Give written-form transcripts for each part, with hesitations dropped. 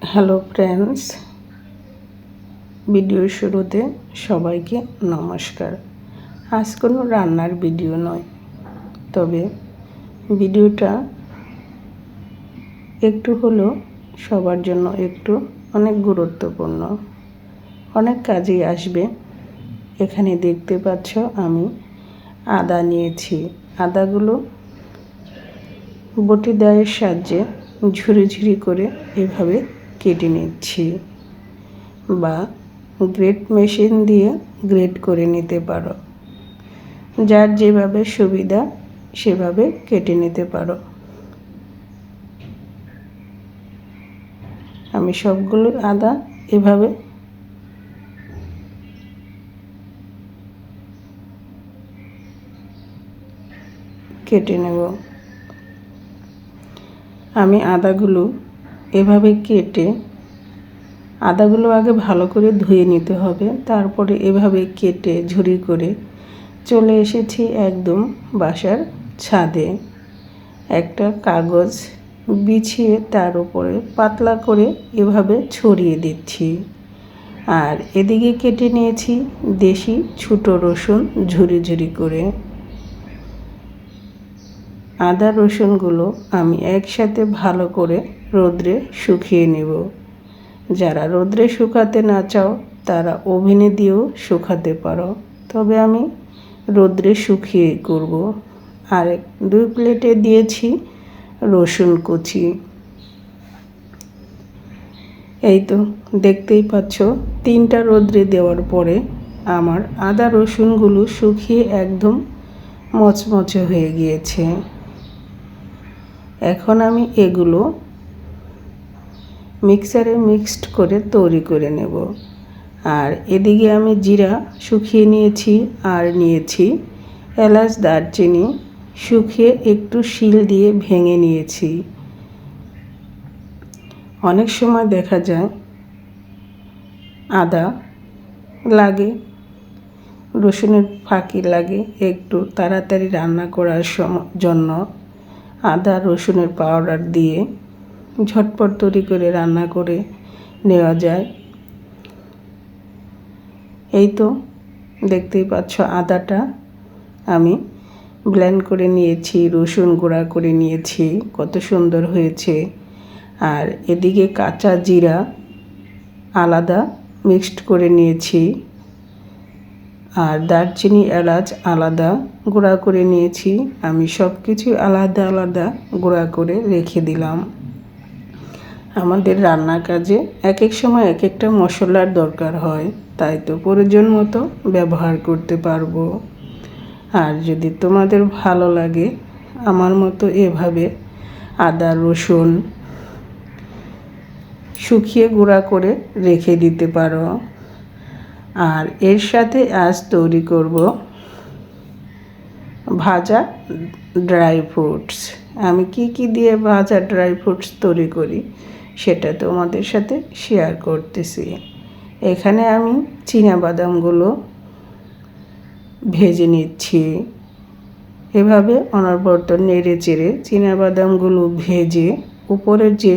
Hello friends, ভিডিওর শুরুতে সবাইকে নমস্কার। আজ কোনো রান্নার ভিডিও নয়, তবে ভিডিওটা একটু হলেও সবার জন্য অনেক গুরুত্বপূর্ণ, অনেক কাজেই আসবে। এখানে দেখতে পাচ্ছ আমি আদা নিয়েছি। আদাগুলো বটি দায়ের সাহায্যে ঝুরি ঝুরি করে এভাবে কেটে নিচ্ছি, বা গ্রেট মেশিন দিয়ে গ্রেট করে নিতে পারো। যার যেভাবে সুবিধা সেভাবে কেটে নিতে পারো। আমি সবগুলো আদা এভাবে কেটে নেব। আমি আদাগুলো এভাবে কেটে আদাগুলো আগে ভালো করে ধুয়ে নিতে হবে, তারপরে এভাবে কেটে ঝুরি করে চলে এসেছি একদম বাসার ছাদে। একটা কাগজ বিছিয়ে তার উপরে পাতলা করে এভাবে ছড়িয়ে দিচ্ছি। আর এদিকে কেটে নিয়েছি দেশি ছোট রসুন ঝুরি ঝুরি করে। আদা রসুনগুলো আমি একসাথে ভালো করে রোদ্রে শুকিয়ে নেব। যারা রোদ্রে শুকাতে না চাও তারা ওভেনে দিয়েও শুকাতে পারো, তবে আমি রোদ্রে শুকিয়ে করব। আর 2 প্লেটে দিয়েছি রসুন কুচি। এই তো দেখতেই পাচ্ছ, 3টা রোদ্রে দেওয়ার পরে আমার আদা রসুনগুলো শুকিয়ে একদম মচমচে হয়ে গিয়েছে। এখন আমি এগুলো মিক্সারে মিক্সড করে তৈরি করে নেব। আর এদিকে আমি জিরা শুকিয়ে নিয়েছি, আর নিয়েছি এলাচ দারচিনি শুকিয়ে একটু শিল দিয়ে ভেঙে নিয়েছি। অনেক সময় দেখা যায় আদা লাগে, রসুনের ফাঁকি লাগে একটু তাড়াতাড়ি রান্না করার জন্য আদা রসুনের পাউডার দিয়ে ঝটপট তৈরি করে রান্না করে নেওয়া যায়। এই তো দেখতেই পাচ্ছ, আদাটা আমি ব্লেন্ড করে নিয়েছি, রসুন গুঁড়া করে নিয়েছি, কত সুন্দর হয়েছে। আর এদিকে কাঁচা জিরা আলাদা মিক্সড করে নিয়েছি, আর দারচিনি এলাচ আলাদা গুঁড়া করে নিয়েছি। আমি সব কিছু আলাদা আলাদা গুঁড়া করে রেখে দিলাম। আমাদের রান্নার কাজে এক এক সময় এক একটা মশলার দরকার হয়, তাই তো প্রয়োজন মতো ব্যবহার করতে পারবো। আর যদি তোমাদের ভালো লাগে আমার মতো এভাবে আদা রসুন শুকিয়ে গুঁড়া করে রেখে দিতে পারো। আর এর সাথে আজ তৈরি করব ভাজা ড্রাই ফ্রুটস। আমি কি দিয়ে ভাজা ড্রাই ফ্রুটস তৈরি করি সেটা তোমাদের সাথে শেয়ার করতেছি। এখানে আমি চীনাবাদামগুলো ভেজে নিচ্ছি। এভাবে অনবরত নেড়ে চেড়ে চীনাবাদামগুলো ভেজে উপরের যে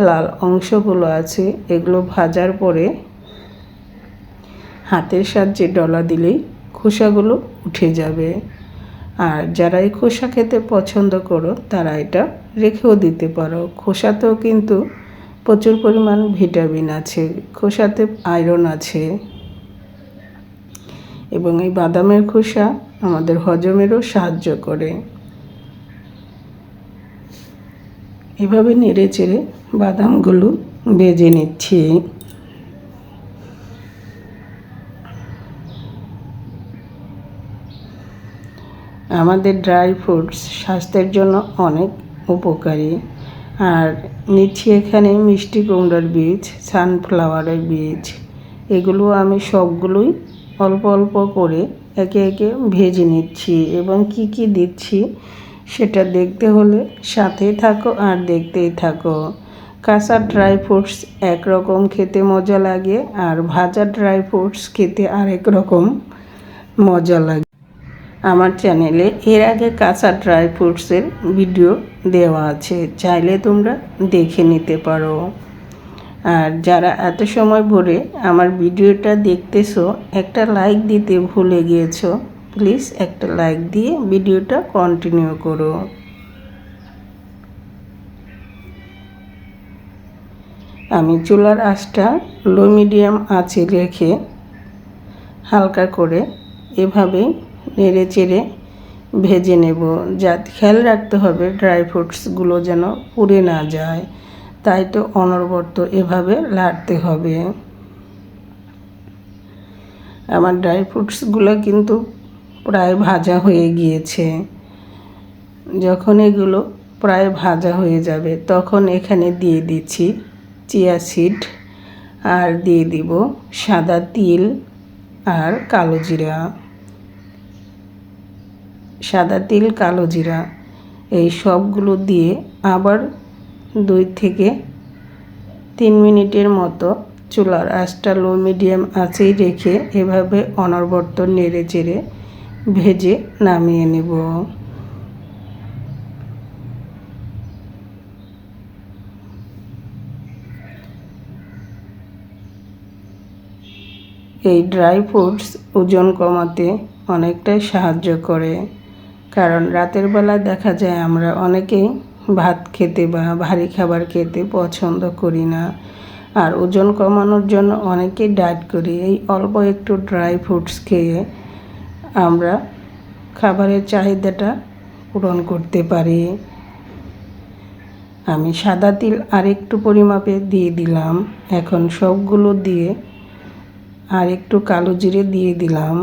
লাল অংশগুলো আছে এগুলো ভাজার পরে হাতের সাহায্যে ডলা দিলেই খোসাগুলো উঠে যাবে। আর যারা এই খোসা খেতে পছন্দ করো তারা এটা রেখেও দিতে পারো। খোসাতেও কিন্তু প্রচুর পরিমাণ ভিটামিন আছে, খোসাতে আয়রন আছে, এবং এই বাদামের খোসা আমাদের হজমেরও সাহায্য করে। এভাবে নেড়ে চেড়ে বাদামগুলো ভেজে নিচ্ছি। আমাদের ড্রাই ফ্রুটস স্বাস্থ্যের জন্য অনেক উপকারী। আর নিচ্ছি এখানে মিষ্টি কুমড়ার বীজ, সানফ্লাওয়ারের বীজ। এগুলো আমি সবগুলোই অল্প অল্প করে একে একে ভেজে নিচ্ছি, এবং কি দিচ্ছি সেটা দেখতে হলে সাথেই থাকো আর দেখতেই থাকো। কাঁচা ড্রাই ফ্রুটস একরকম খেতে মজা লাগে, আর ভাজা ড্রাই ফ্রুটস খেতে আরেক রকম মজা লাগে। আমার চ্যানেলে এর আগে কাঁচা ড্রাই ফ্রুটসের ভিডিও দেওয়া আছে, চাইলে তোমরা দেখে নিতে পারো। আর যারা এত সময় ভরে আমার ভিডিওটা দেখতেছো, একটা লাইক দিতে ভুলে গিয়েছো, প্লিজ একটা লাইক দিয়ে ভিডিওটা কন্টিনিউ করো। আমি চুলার আঁচটা লো মিডিয়াম আঁচে রেখে হালকা করে এভাবেই নেড়ে চেড়ে ভেজে নেব। যা খেয়াল রাখতে হবে ড্রাই ফ্রুটসগুলো যেন পুড়ে না যায়, তাই তো অনবরত এভাবে লাড়তে হবে। আমার ড্রাই ফ্রুটসগুলো কিন্তু প্রায় ভাজা হয়ে গিয়েছে। যখন এগুলো প্রায় ভাজা হয়ে যাবে তখন এখানে দিয়ে দিচ্ছি চিয়া সিড, আর দিয়ে দিব সাদা তিল আর কালো জিরা। সাদা তিল, কালো জিরা এই সবগুলো দিয়ে আবার 2 থেকে 3 মিনিটের মতো চুলার আঁচটা লো মিডিয়াম আঁচেই রেখে এভাবে অনবরত নেড়ে চেড়ে ভেজে নামিয়ে নেব। এই ড্রাই ফ্রুটস ওজন কমাতে অনেকটাই সাহায্য করে, কারণ রাতের বেলা দেখা যায় আমরা অনেকেই ভাত খেতে বা ভারী খাবার খেতে পছন্দ করি না, আর ওজন কমানোর জন্য অনেকেই ডায়েট করি। এই অল্প একটু ড্রাই ফ্রুটস খেয়ে আমরা খাবারের চাহিদাটা পূরণ করতে পারি। আমি সাদা তিল আর একটু পরিমাপে দিয়ে দিলাম। এখন সবগুলো দিয়ে আর একটু কালো জিরে দিয়ে দিলাম,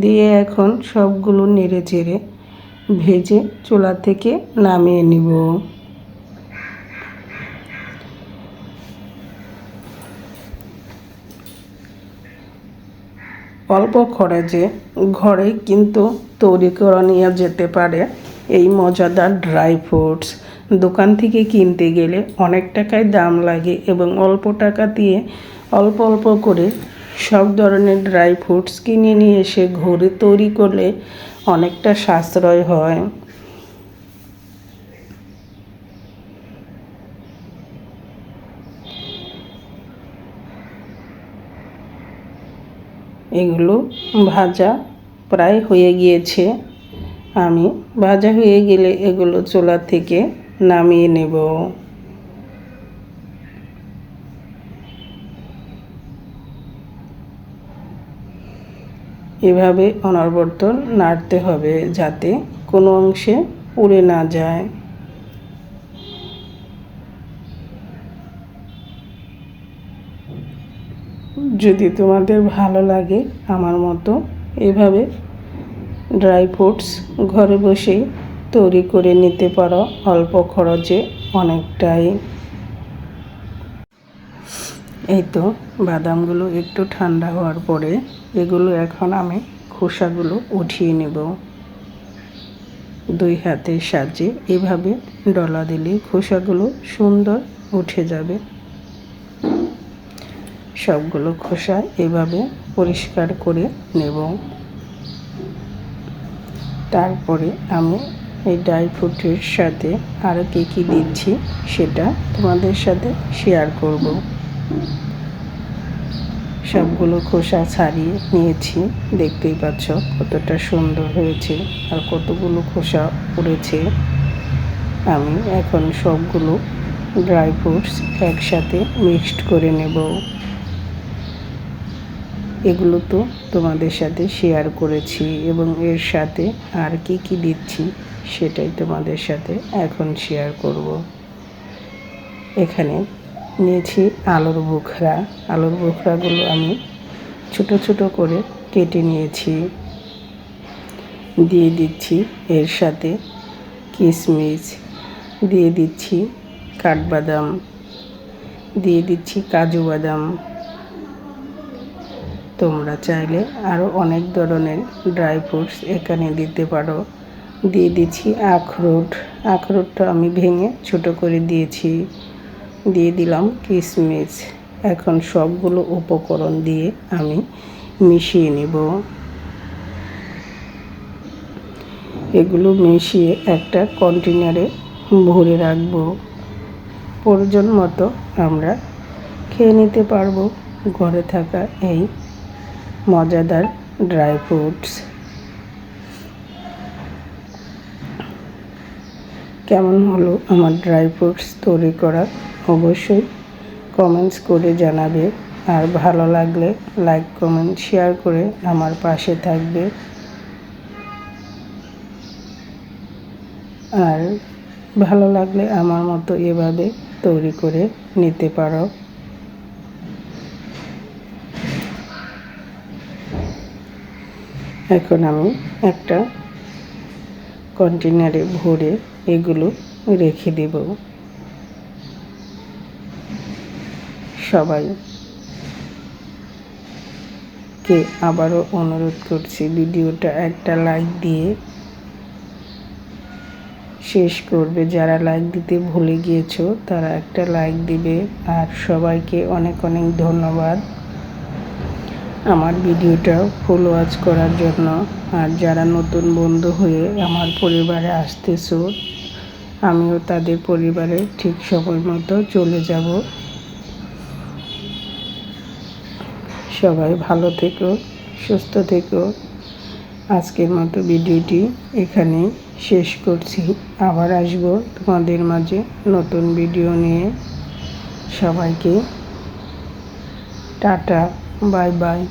দিয়ে এখন সবগুলো নেড়ে চেড়ে ভেজে চুলা থেকে নামিয়ে নিব। অল্প খরচে ঘরে কিন্তু তৈরি করে নিয়ে যেতে পারে এই মজাদার ড্রাই ফ্রুটস। দোকান থেকে কিনতে গেলে অনেক টাকায় দাম লাগে, এবং অল্প টাকা দিয়ে অল্প অল্প করে সব ধরনের ড্রাই ফ্রুটস কিনে নিয়ে এসে ঘরে তৈরি করলে অনেকটা সাশ্রয় হয়। এগুলো ভাজা প্রায় হয়ে গিয়েছে। আমি ভাজা হয়ে গেলে এগুলো চুলা থেকে নামিয়ে নেব। এভাবে অনবরত নাড়তে হবে যাতে কোনো অংশে পুড়ে না যায়। যদি তোমাদের ভালো লাগে আমার মতো এভাবে ড্রাই ফ্রুটস ঘরে বসেই তৈরি করে নিতে পারো অল্প খরচে অনেকটাই। এই তো বাদামগুলো একটু ঠান্ডা হওয়ার পরে এগুলো এখন আমি খোসাগুলো উঠিয়ে নেব। 2 হাতের সাহায্যে এভাবে ডলা দিলে খোসাগুলো সুন্দর উঠে যাবে। সবগুলো খোসা এভাবে পরিষ্কার করে নেব। তারপরে আমি এই ড্রাই ফ্রুটের সাথে আরও কী দিচ্ছি সেটা তোমাদের সাথে শেয়ার করব। সবগুলো খোসা ছাড়িয়ে নিয়েছি, দেখতেই পাচ্ছ কতটা সুন্দর হয়েছে আর কতগুলো খোসা পড়েছে। আমি এখন সবগুলো ড্রাই ফ্রুটস একসাথে মিক্সড করে নেব। এগুলো তো তোমাদের সাথে শেয়ার করেছি, এবং এর সাথে আর কি দিচ্ছি সেটাই তোমাদের সাথে এখন শেয়ার করব। এখানে নিয়েছি আলুর বোখরা। আলুর বোখরাগুলো আমি ছোট ছোট করে কেটে নিয়েছি। দিয়ে দিচ্ছি এর সাথে কিশমিশ, দিয়ে দিচ্ছি কাঠবাদাম, দিয়ে দিচ্ছি কাজু বাদাম। তোমরা চাইলে আরও অনেক ধরনের ড্রাই ফ্রুটস এখানে দিতে পারো। দিয়ে দিচ্ছি আখরোট। আখরোটটা আমি ভেঙে ছোট করে দিয়েছি। দিয়ে দিলাম কিশমিশ। এখন সবগুলো উপকরণ দিয়ে আমি মিশিয়ে নেব। এগুলো মিশিয়ে একটা কন্টেনারে ভরে রাখবো। প্রয়োজন মতো আমরা খেয়ে নিতে পারবো ঘরে থাকা এই মজাদার ড্রাই ফ্রুটস। কেমন হলো আমার ড্রাই ফ্রুটস তৈরি করা অবশ্যই কমেন্টস করে জানাবে। আর ভালো লাগলে লাইক কমেন্ট শেয়ার করে আমার পাশে থাকবে। আর ভালো লাগলে আমার মতো এভাবে তৈরি করে নিতে পারো। এখন আমি একটা কন্টেনারে ভরে এগুলো রেখে দেব। সবাইকে আবারও অনুরোধ করছি ভিডিওটা একটা লাইক দিয়ে শেষ করবে। যারা লাইক দিতে ভুলে গিয়েছো তারা একটা লাইক দিবে। আর সবাইকে অনেক অনেক ধন্যবাদ আমার ভিডিওটা ফুল ওয়াচ করার জন্য। আর যারা নতুন বন্ধু হয়ে আমার পরিবারে আসতেছো, আমিও তাদের পরিবারে ঠিক সময় মতো চলে যাব। সবাই ভালো থেকো, সুস্থ থেকো। আজকের মতো ভিডিওটি এখানেই শেষ করছি। আবার আসবো তোমাদের মাঝে নতুন ভিডিও নিয়ে। সবাইকে টাটা, বাই বাই।